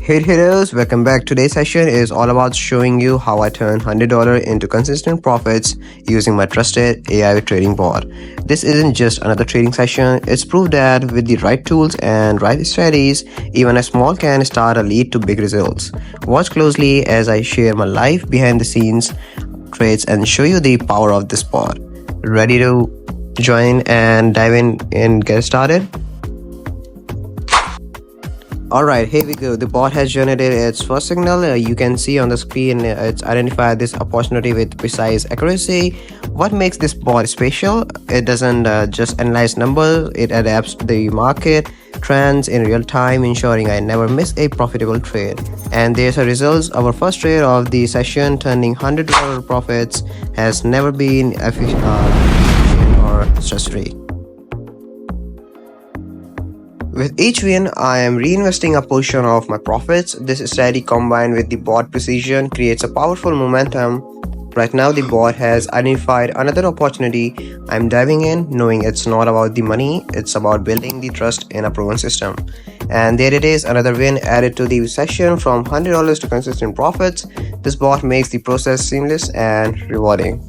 Hey heroes, welcome back. Today's session is all about showing you how I turn $100 into consistent profits using my trusted AI trading bot. This isn't just another trading session, it's proof that with the right tools and right strategies, even a small can start a lead to big results. Watch closely as I share my life behind the scenes trades and show you the power of this bot. Ready to join and dive in and get started? Alright, here we go. The bot has generated its first signal. You can see on the screen it's identified this opportunity with precise accuracy. What makes this bot special? It doesn't just analyze numbers, it adapts to the market trends in real time, ensuring I never miss a profitable trade. And there's a result. Our first trade of the session, turning $100 profits, has never been efficient or stress-free. With each win, I am reinvesting a portion of my profits. This strategy combined with the bot precision creates a powerful momentum. Right now, the bot has identified another opportunity. I'm diving in, knowing it's not about the money, it's about building the trust in a proven system. And there it is, another win added to the session from $100 to consistent profits. This bot makes the process seamless and rewarding.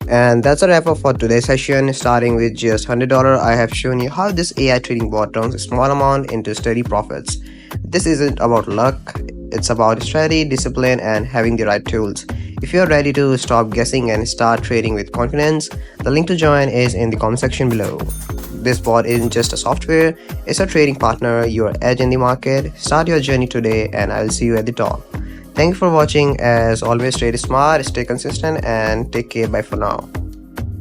And that's a wrap up for today's session. Starting with just $100, I have shown you how this AI trading bot turns a small amount into steady profits. This isn't about luck, It's about strategy, discipline, and having the right tools. If you're ready to stop guessing and start trading with confidence, the link to join is in the comment section below. This bot isn't just a software, it's a trading partner, your edge in the market. Start your journey today, and I'll see you at the top. Thank you for watching. As always, trade smart, stay consistent, and take care. Bye for now.